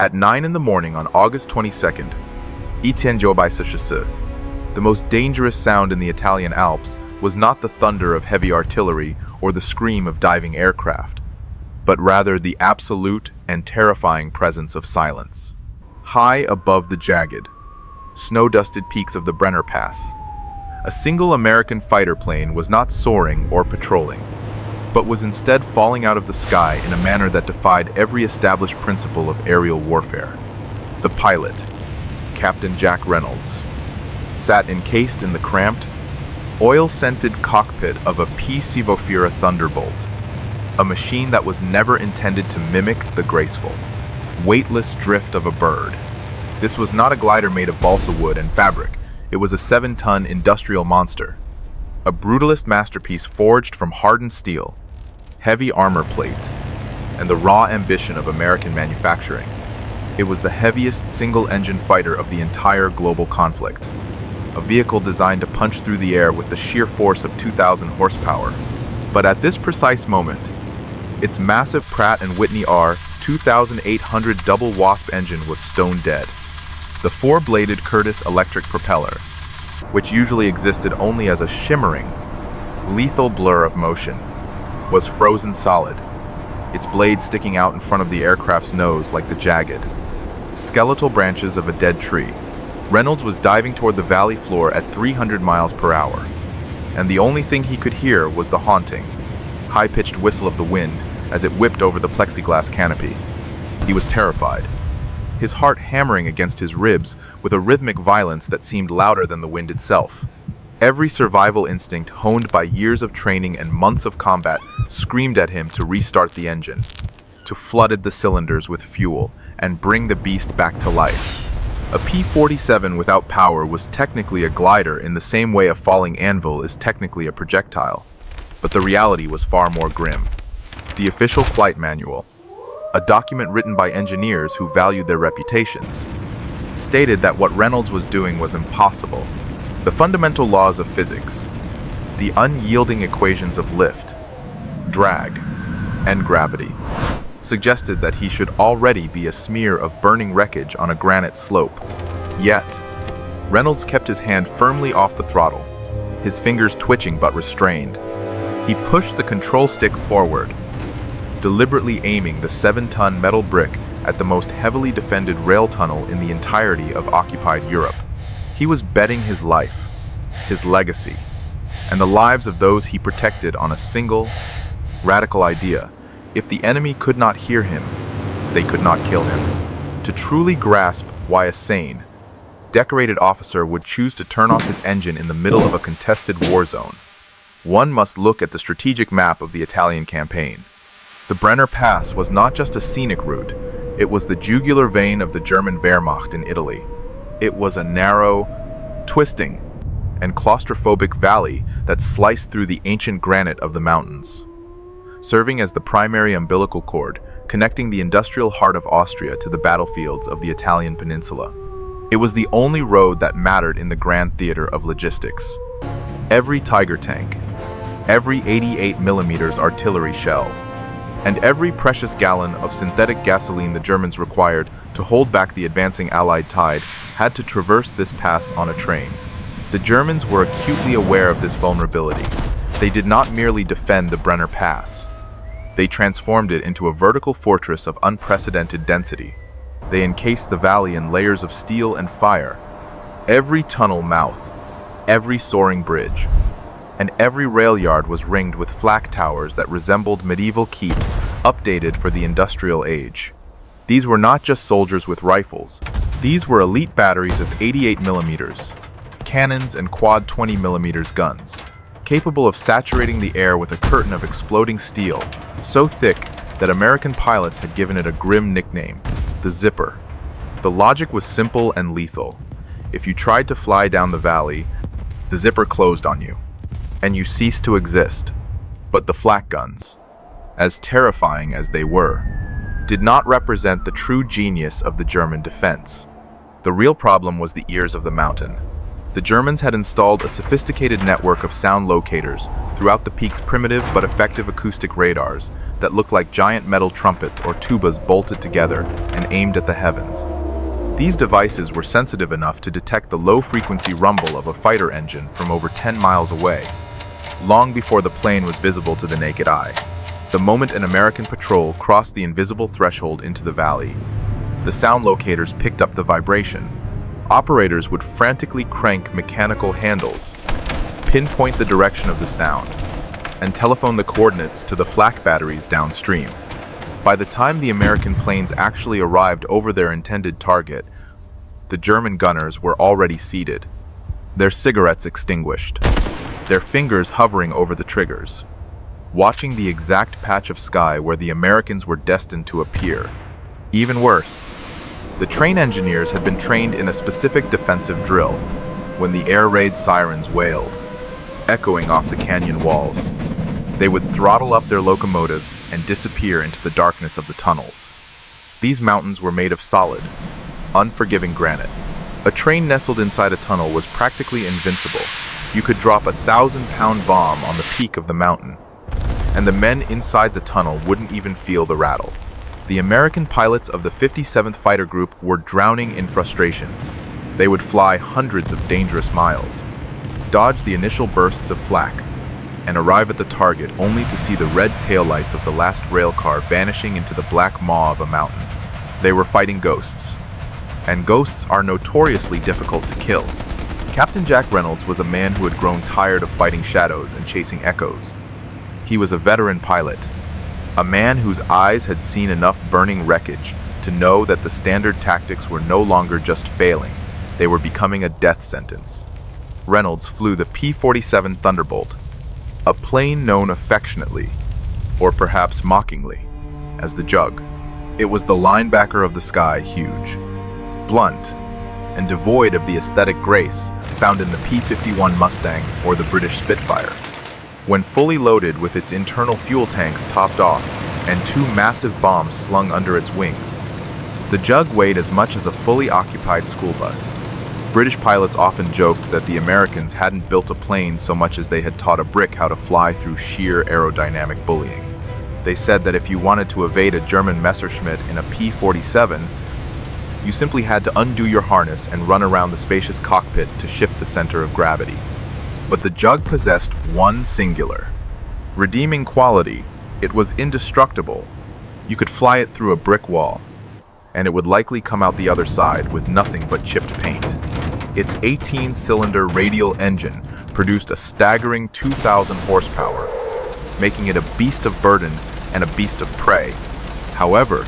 At 9 in the morning on August 22nd, Etienne-Joubert-Chasseuse, the most dangerous sound in the Italian Alps was not the thunder of heavy artillery or the scream of diving aircraft, but rather the absolute and terrifying presence of silence. High above the jagged, snow-dusted peaks of the Brenner Pass, a single American fighter plane was not soaring or patrolling, but was instead falling out of the sky in a manner that defied every established principle of aerial warfare. The pilot, Captain Jack Reynolds, sat encased in the cramped, oil-scented cockpit of a P-Sevofiera Thunderbolt, a machine that was never intended to mimic the graceful, weightless drift of a bird. This was not a glider made of balsa wood and fabric. It was a 7-ton industrial monster, a brutalist masterpiece forged from hardened steel, heavy armor plate, and the raw ambition of American manufacturing. It was the heaviest single-engine fighter of the entire global conflict, a vehicle designed to punch through the air with the sheer force of 2,000 horsepower. But at this precise moment, its massive Pratt & Whitney R2800 double Wasp engine was stone dead. The four-bladed Curtiss electric propeller, which usually existed only as a shimmering, lethal blur of motion, was frozen solid, its blade sticking out in front of the aircraft's nose like the jagged, skeletal branches of a dead tree. Reynolds was diving toward the valley floor at 300 miles per hour, and the only thing he could hear was the haunting, high-pitched whistle of the wind as it whipped over the plexiglass canopy. He was terrified, his heart hammering against his ribs with a rhythmic violence that seemed louder than the wind itself. Every survival instinct honed by years of training and months of combat screamed at him to restart the engine, to flood the cylinders with fuel and bring the beast back to life. A P-47 without power was technically a glider in the same way a falling anvil is technically a projectile, but the reality was far more grim. The official flight manual, a document written by engineers who valued their reputations, stated that what Reynolds was doing was impossible. The fundamental laws of physics, the unyielding equations of lift, drag, and gravity, suggested that he should already be a smear of burning wreckage on a granite slope. Yet, Reynolds kept his hand firmly off the throttle, his fingers twitching but restrained. He pushed the control stick forward, deliberately aiming the 7-ton metal brick at the most heavily defended rail tunnel in the entirety of occupied Europe. He was betting his life, his legacy, and the lives of those he protected on a single, radical idea. If the enemy could not hear him, they could not kill him. To truly grasp why a sane, decorated officer would choose to turn off his engine in the middle of a contested war zone, one must look at the strategic map of the Italian campaign. The Brenner Pass was not just a scenic route, it was the jugular vein of the German Wehrmacht in Italy. It was a narrow, twisting, and claustrophobic valley that sliced through the ancient granite of the mountains, serving as the primary umbilical cord connecting the industrial heart of Austria to the battlefields of the Italian peninsula. It was the only road that mattered in the grand theater of logistics. Every Tiger tank, every 88mm artillery shell, and every precious gallon of synthetic gasoline the Germans required to hold back the advancing Allied tide had to traverse this pass on a train. The Germans were acutely aware of this vulnerability. They did not merely defend the Brenner Pass. They transformed it into a vertical fortress of unprecedented density. They encased the valley in layers of steel and fire. Every tunnel mouth, every soaring bridge, and every rail yard was ringed with flak towers that resembled medieval keeps updated for the industrial age. These were not just soldiers with rifles. These were elite batteries of 88mm, cannons and quad 20mm guns, capable of saturating the air with a curtain of exploding steel, so thick that American pilots had given it a grim nickname, the Zipper. The logic was simple and lethal. If you tried to fly down the valley, the Zipper closed on you, and you ceased to exist. But the flak guns, as terrifying as they were, did not represent the true genius of the German defense. The real problem was the ears of the mountain. The Germans had installed a sophisticated network of sound locators throughout the peak's primitive but effective acoustic radars that looked like giant metal trumpets or tubas bolted together and aimed at the heavens. These devices were sensitive enough to detect the low-frequency rumble of a fighter engine from over 10 miles away, long before the plane was visible to the naked eye. The moment an American patrol crossed the invisible threshold into the valley, the sound locators picked up the vibration. Operators would frantically crank mechanical handles, pinpoint the direction of the sound, and telephone the coordinates to the flak batteries downstream. By the time the American planes actually arrived over their intended target, the German gunners were already seated, their cigarettes extinguished, their fingers hovering over the triggers, watching the exact patch of sky where the Americans were destined to appear. Even worse, the train engineers had been trained in a specific defensive drill when the air raid sirens wailed, echoing off the canyon walls. They would throttle up their locomotives and disappear into the darkness of the tunnels. These mountains were made of solid, unforgiving granite. A train nestled inside a tunnel was practically invincible. You could drop a 1,000-pound bomb on the peak of the mountain, and the men inside the tunnel wouldn't even feel the rattle. The American pilots of the 57th Fighter Group were drowning in frustration. They would fly hundreds of dangerous miles, dodge the initial bursts of flak, and arrive at the target only to see the red taillights of the last rail car vanishing into the black maw of a mountain. They were fighting ghosts, and ghosts are notoriously difficult to kill. Captain Jack Reynolds was a man who had grown tired of fighting shadows and chasing echoes. He was a veteran pilot, a man whose eyes had seen enough burning wreckage to know that the standard tactics were no longer just failing, they were becoming a death sentence. Reynolds flew the P-47 Thunderbolt, a plane known affectionately, or perhaps mockingly, as the Jug. It was the linebacker of the sky, huge, blunt, and devoid of the aesthetic grace found in the P-51 Mustang or the British Spitfire. When fully loaded with its internal fuel tanks topped off and two massive bombs slung under its wings, the Jug weighed as much as a fully occupied school bus. British pilots often joked that the Americans hadn't built a plane so much as they had taught a brick how to fly through sheer aerodynamic bullying. They said that if you wanted to evade a German Messerschmitt in a P-47, you simply had to undo your harness and run around the spacious cockpit to shift the center of gravity. But the Jug possessed one singular, redeeming quality. It was indestructible. You could fly it through a brick wall, and it would likely come out the other side with nothing but chipped paint. Its 18-cylinder radial engine produced a staggering 2,000 horsepower, making it a beast of burden and a beast of prey. However,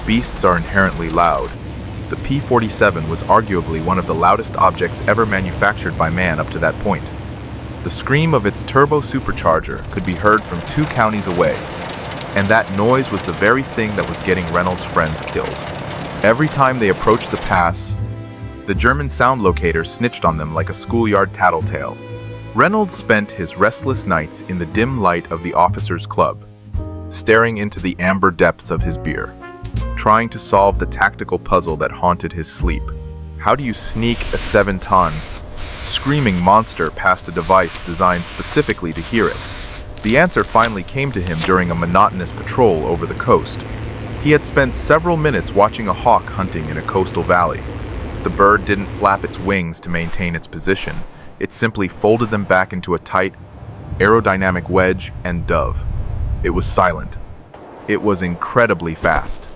beasts are inherently loud. The P-47 was arguably one of the loudest objects ever manufactured by man up to that point. The scream of its turbo supercharger could be heard from 2 counties away, and that noise was the very thing that was getting Reynolds' friends killed. Every time they approached the pass, the German sound locator snitched on them like a schoolyard tattletale. Reynolds spent his restless nights in the dim light of the officers' club, staring into the amber depths of his beer, trying to solve the tactical puzzle that haunted his sleep. How do you sneak a 7-ton, screaming monster past a device designed specifically to hear it? The answer finally came to him during a monotonous patrol over the coast. He had spent several minutes watching a hawk hunting in a coastal valley. The bird didn't flap its wings to maintain its position. It simply folded them back into a tight, aerodynamic wedge and dove. It was silent. It was incredibly fast,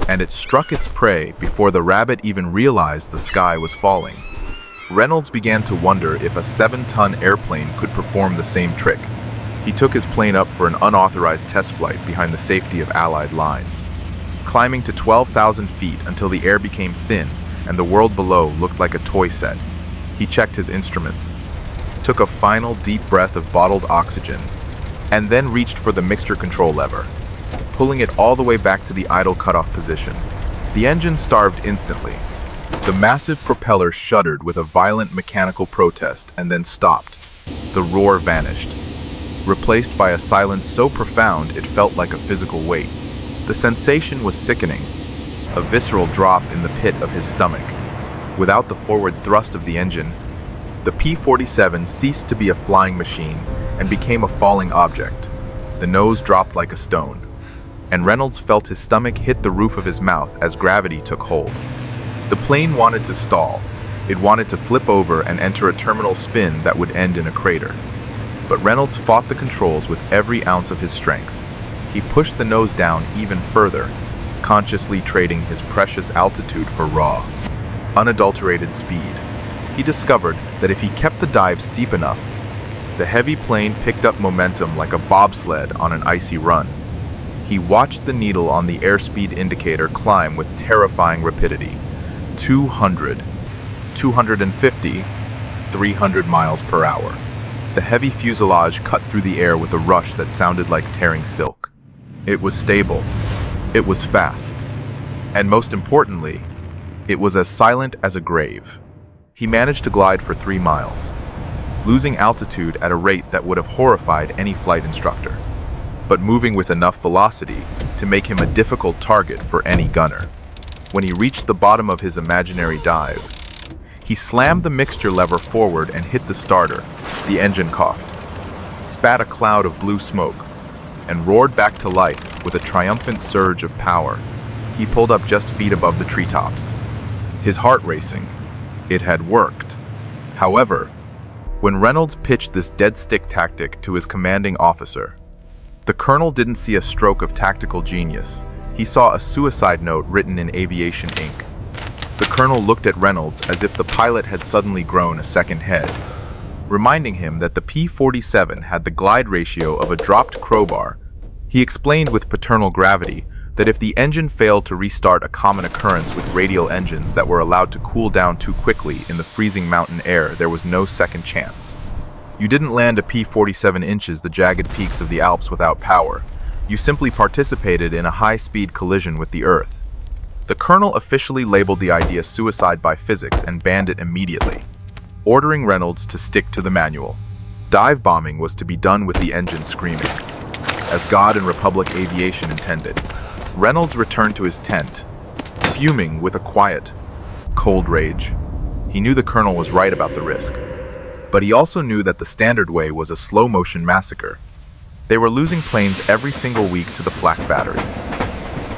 and it struck its prey before the rabbit even realized the sky was falling. Reynolds began to wonder if a 7-ton airplane could perform the same trick. He took his plane up for an unauthorized test flight behind the safety of Allied lines, climbing to 12,000 feet until the air became thin and the world below looked like a toy set. He checked his instruments, took a final deep breath of bottled oxygen, and then reached for the mixture control lever, pulling it all the way back to the idle cutoff position. The engine starved instantly. The massive propeller shuddered with a violent mechanical protest and then stopped. The roar vanished, replaced by a silence so profound it felt like a physical weight. The sensation was sickening, a visceral drop in the pit of his stomach. Without the forward thrust of the engine, The P-47 ceased to be a flying machine and became a falling object. The nose dropped like a stone, and Reynolds felt his stomach hit the roof of his mouth as gravity took hold. The plane wanted to stall. It wanted to flip over and enter a terminal spin that would end in a crater. But Reynolds fought the controls with every ounce of his strength. He pushed the nose down even further, consciously trading his precious altitude for raw, unadulterated speed. He discovered that if he kept the dive steep enough, the heavy plane picked up momentum like a bobsled on an icy run. He watched the needle on the airspeed indicator climb with terrifying rapidity. 200, 250, 300 miles per hour. The heavy fuselage cut through the air with a rush that sounded like tearing silk. It was stable. It was fast. And most importantly, it was as silent as a grave. He managed to glide for 3 miles, losing altitude at a rate that would have horrified any flight instructor, but moving with enough velocity to make him a difficult target for any gunner. When he reached the bottom of his imaginary dive, he slammed the mixture lever forward and hit the starter. The engine coughed, spat a cloud of blue smoke, and roared back to life with a triumphant surge of power. He pulled up just feet above the treetops, his heart racing. It had worked. However, when Reynolds pitched this dead stick tactic to his commanding officer, the colonel didn't see a stroke of tactical genius. He saw a suicide note written in aviation ink. The colonel looked at Reynolds as if the pilot had suddenly grown a second head, reminding him that the P-47 had the glide ratio of a dropped crowbar. He explained with paternal gravity that if the engine failed to restart, a common occurrence with radial engines that were allowed to cool down too quickly in the freezing mountain air, there was no second chance. You didn't land a P-47 inches the jagged peaks of the Alps without power. You simply participated in a high-speed collision with the Earth. The colonel officially labeled the idea suicide by physics and banned it immediately, ordering Reynolds to stick to the manual. Dive bombing was to be done with the engine screaming, as God and Republic Aviation intended. Reynolds returned to his tent, fuming with a quiet, cold rage. He knew the colonel was right about the risk, but he also knew that the Standard Way was a slow-motion massacre. They were losing planes every single week to the flak batteries,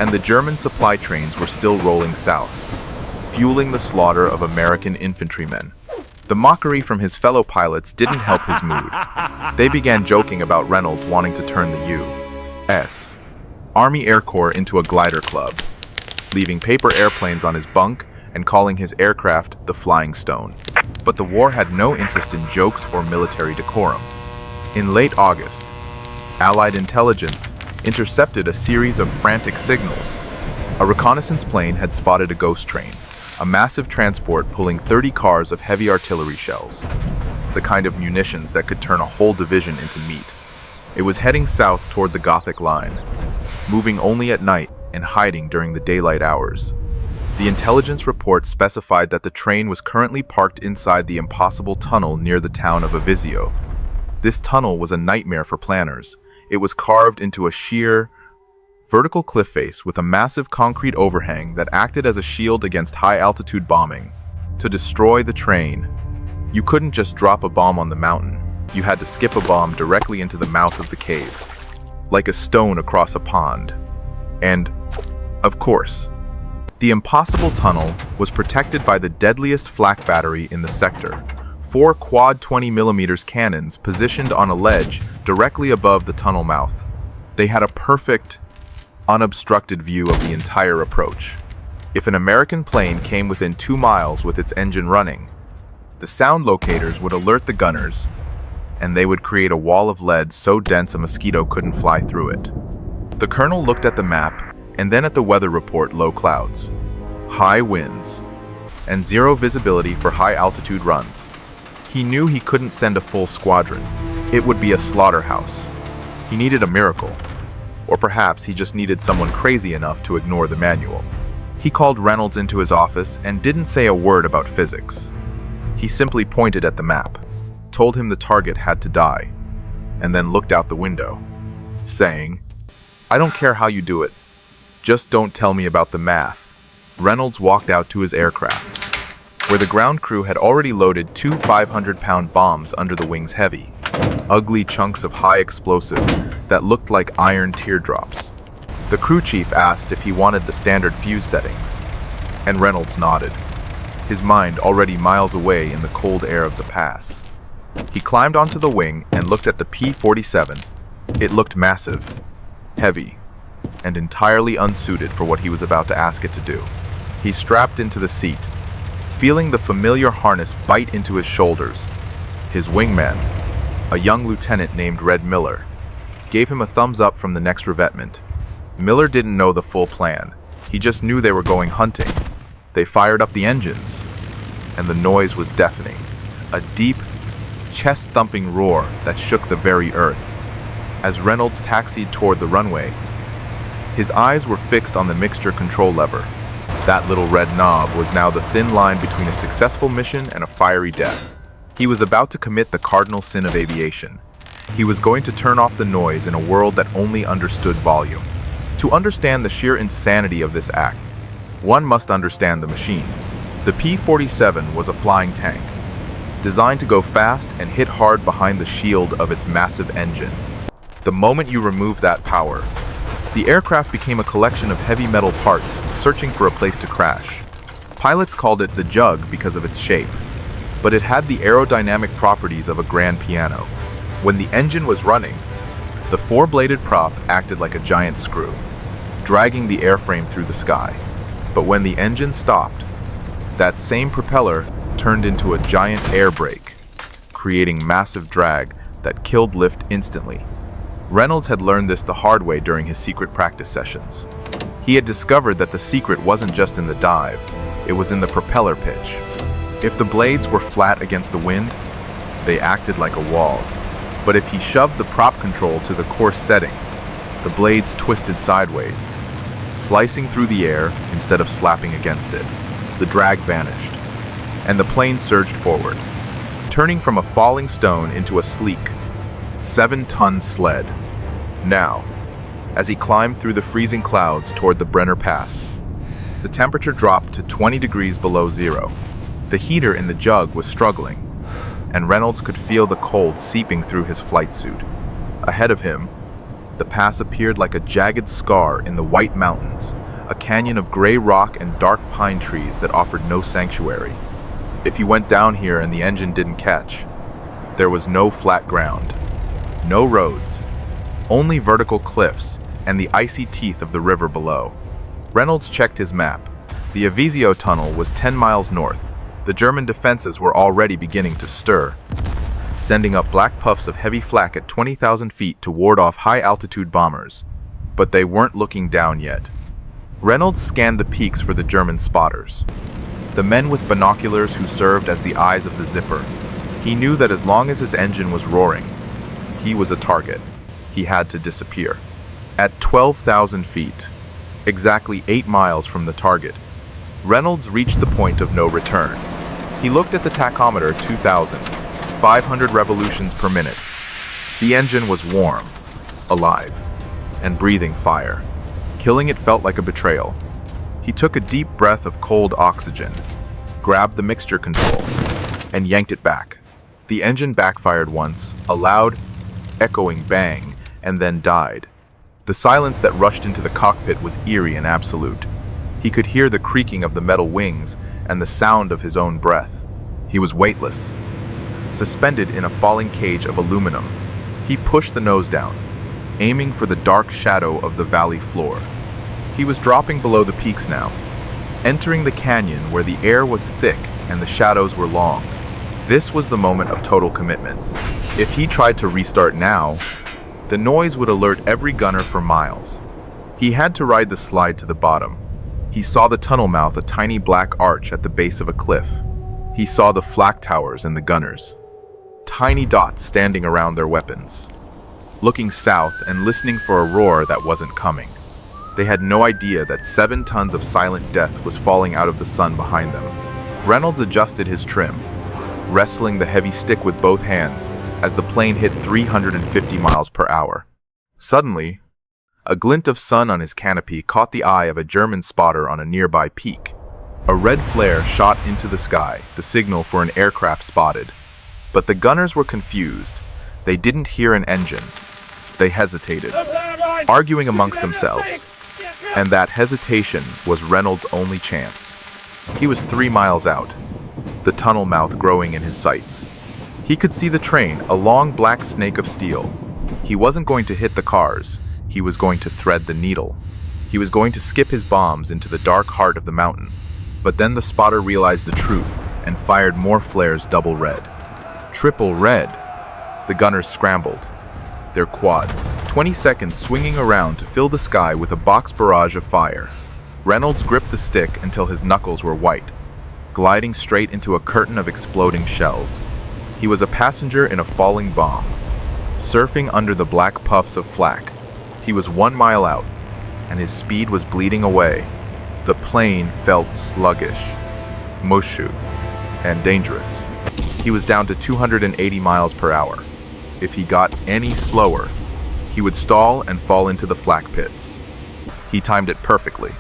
and the German supply trains were still rolling south, fueling the slaughter of American infantrymen. The mockery from his fellow pilots didn't help his mood. They began joking about Reynolds wanting to turn the U.S. Army Air Corps into a glider club, leaving paper airplanes on his bunk and calling his aircraft the Flying Stone. But the war had no interest in jokes or military decorum. In late August, Allied intelligence intercepted a series of frantic signals. A reconnaissance plane had spotted a ghost train, a massive transport pulling 30 cars of heavy artillery shells, the kind of munitions that could turn a whole division into meat. It was heading south toward the Gothic Line, moving only at night and hiding during the daylight hours. The intelligence report specified that the train was currently parked inside the impossible tunnel near the town of Avisio. This tunnel was a nightmare for planners. It was carved into a sheer, vertical cliff face with a massive concrete overhang that acted as a shield against high-altitude bombing. To destroy the train, you couldn't just drop a bomb on the mountain. You had to skip a bomb directly into the mouth of the cave, like a stone across a pond. And, of course, the impossible tunnel was protected by the deadliest flak battery in the sector. 4 quad 20mm cannons positioned on a ledge directly above the tunnel mouth. They had a perfect, unobstructed view of the entire approach. If an American plane came within 2 miles with its engine running, the sound locators would alert the gunners, and they would create a wall of lead so dense a mosquito couldn't fly through it. The colonel looked at the map and then at the weather report: low clouds, high winds, and zero visibility for high-altitude runs. He knew he couldn't send a full squadron. It would be a slaughterhouse. He needed a miracle. Or perhaps he just needed someone crazy enough to ignore the manual. He called Reynolds into his office and didn't say a word about physics. He simply pointed at the map, told him the target had to die, and then looked out the window, saying, "I don't care how you do it. Just don't tell me about the math." Reynolds walked out to his aircraft. where the ground crew had already loaded two 500-pound bombs under the wing's heavy, ugly chunks of high explosive that looked like iron teardrops. The crew chief asked if he wanted the standard fuse settings, and Reynolds nodded, his mind already miles away in the cold air of the pass. He climbed onto the wing and looked at the P-47. It looked massive, heavy, and entirely unsuited for what he was about to ask it to do. He strapped into the seat, feeling the familiar harness bite into his shoulders. His wingman, a young lieutenant named Red Miller, gave him a thumbs up from the next revetment. Miller didn't know the full plan. He just knew they were going hunting. They fired up the engines, and the noise was deafening, a deep, chest-thumping roar that shook the very earth. As Reynolds taxied toward the runway, his eyes were fixed on the mixture control lever. That little red knob was now the thin line between a successful mission and a fiery death. He was about to commit the cardinal sin of aviation. He was going to turn off the noise in a world that only understood volume. To understand the sheer insanity of this act, one must understand the machine. The P-47 was a flying tank, designed to go fast and hit hard behind the shield of its massive engine. The moment you remove that power, the aircraft became a collection of heavy metal parts searching for a place to crash. Pilots called it the Jug because of its shape, but it had the aerodynamic properties of a grand piano. When the engine was running, the four-bladed prop acted like a giant screw, dragging the airframe through the sky. But when the engine stopped, that same propeller turned into a giant air brake, creating massive drag that killed lift instantly. Reynolds had learned this the hard way during his secret practice sessions. He had discovered that the secret wasn't just in the dive, it was in the propeller pitch. If the blades were flat against the wind, they acted like a wall. But if he shoved the prop control to the course setting, the blades twisted sideways, slicing through the air instead of slapping against it. The drag vanished, and the plane surged forward, turning from a falling stone into a sleek, 7-ton sled. Now, as he climbed through the freezing clouds toward the Brenner Pass, the temperature dropped to 20 degrees below zero. The heater in the Jug was struggling, and Reynolds could feel the cold seeping through his flight suit. Ahead of him, the pass appeared like a jagged scar in the White Mountains, a canyon of gray rock and dark pine trees that offered no sanctuary. If you went down here and the engine didn't catch, there was no flat ground, no roads, only vertical cliffs and the icy teeth of the river below. Reynolds checked his map. The Avisio Tunnel was 10 miles north. The German defenses were already beginning to stir, sending up black puffs of heavy flak at 20,000 feet to ward off high-altitude bombers. But they weren't looking down yet. Reynolds scanned the peaks for the German spotters, the men with binoculars who served as the eyes of the Zipper. He knew that as long as his engine was roaring, he was a target. He had to disappear. At 12,000 feet, exactly 8 miles from the target, Reynolds reached the point of no return. He looked at the tachometer, 2,500 revolutions per minute. The engine was warm, alive, and breathing fire. Killing it felt like a betrayal. He took a deep breath of cold oxygen, grabbed the mixture control, and yanked it back. The engine backfired once, a loud, echoing bang, and then died. The silence that rushed into the cockpit was eerie and absolute. He could hear the creaking of the metal wings and the sound of his own breath. He was weightless, suspended in a falling cage of aluminum. He pushed the nose down, aiming for the dark shadow of the valley floor. He was dropping below the peaks now, entering the canyon where the air was thick and the shadows were long. This was the moment of total commitment. If he tried to restart now, the noise would alert every gunner for miles. He had to ride the slide to the bottom. He saw the tunnel mouth, a tiny black arch at the base of a cliff. He saw the flak towers and the gunners, tiny dots standing around their weapons, looking south and listening for a roar that wasn't coming. They had no idea that 7 tons of silent death was falling out of the sun behind them. Reynolds adjusted his trim, wrestling the heavy stick with both hands as the plane hit 350 miles per hour. Suddenly, a glint of sun on his canopy caught the eye of a German spotter on a nearby peak. A red flare shot into the sky, the signal for an aircraft spotted. But the gunners were confused. They didn't hear an engine. They hesitated, arguing amongst themselves. And that hesitation was Reynolds' only chance. He was 3 miles out, the tunnel mouth growing in his sights. He could see the train, a long black snake of steel. He wasn't going to hit the cars. He was going to thread the needle. He was going to skip his bombs into the dark heart of the mountain. But then the spotter realized the truth and fired more flares double red. Triple red. The gunners scrambled. Their quad, 20 seconds swinging around to fill the sky with a box barrage of fire. Reynolds gripped the stick until his knuckles were white, gliding straight into a curtain of exploding shells. He was a passenger in a falling bomb, surfing under the black puffs of flak. He was 1 mile out, and his speed was bleeding away. The plane felt sluggish, mushu, and dangerous. He was down to 280 miles per hour. If he got any slower, he would stall and fall into the flak pits. He timed it perfectly,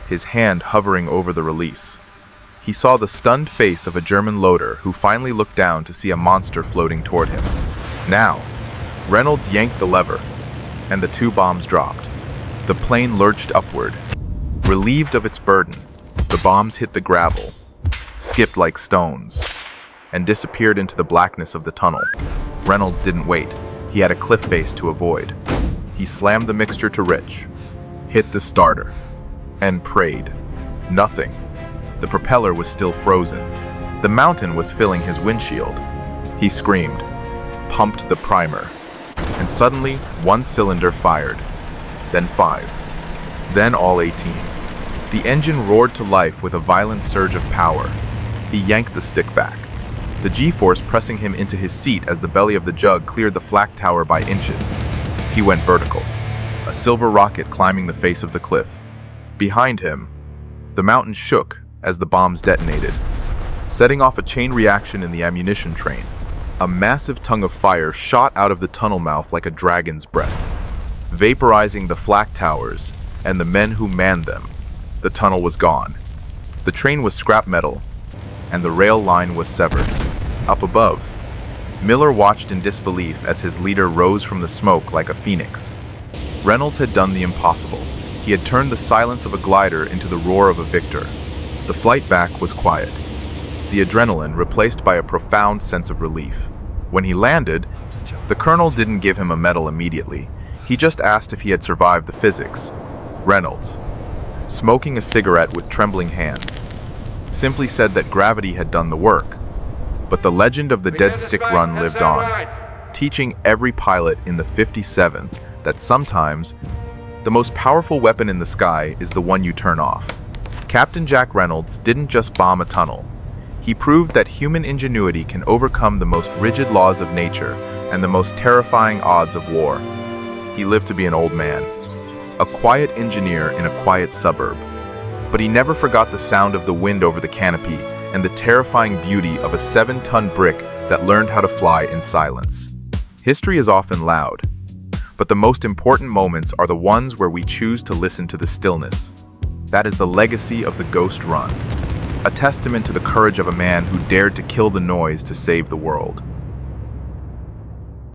his hand hovering over the release. He saw the stunned face of a German loader who finally looked down to see a monster floating toward him. Now, Reynolds yanked the lever, and the 2 bombs dropped. The plane lurched upward. Relieved of its burden, the bombs hit the gravel, skipped like stones, and disappeared into the blackness of the tunnel. Reynolds didn't wait. He had a cliff face to avoid. He slammed the mixture to Rich, hit the starter, and prayed. Nothing. The propeller was still frozen. The mountain was filling his windshield. He screamed, pumped the primer, and suddenly 1 cylinder fired, then 5, then all 18. The engine roared to life with a violent surge of power. He yanked the stick back, the G-force pressing him into his seat as the belly of the jug cleared the flak tower by inches. He went vertical, a silver rocket climbing the face of the cliff. Behind him, the mountain shook as the bombs detonated, setting off a chain reaction in the ammunition train. A massive tongue of fire shot out of the tunnel mouth like a dragon's breath, vaporizing the flak towers and the men who manned them. The tunnel was gone. The train was scrap metal, and the rail line was severed. Up above, Miller watched in disbelief as his leader rose from the smoke like a phoenix. Reynolds had done the impossible. He had turned the silence of a glider into the roar of a victor. The flight back was quiet, the adrenaline replaced by a profound sense of relief. When he landed, the colonel didn't give him a medal immediately. He just asked if he had survived the physics. Reynolds, smoking a cigarette with trembling hands, simply said that gravity had done the work. But the legend of the dead stick run lived on, teaching every pilot in the 57th that sometimes the most powerful weapon in the sky is the one you turn off. Captain Jack Reynolds didn't just bomb a tunnel. He proved that human ingenuity can overcome the most rigid laws of nature and the most terrifying odds of war. He lived to be an old man, a quiet engineer in a quiet suburb. But he never forgot the sound of the wind over the canopy and the terrifying beauty of a 7-ton brick that learned how to fly in silence. History is often loud, but the most important moments are the ones where we choose to listen to the stillness. That is the legacy of the Ghost Run, a testament to the courage of a man who dared to kill the noise to save the world.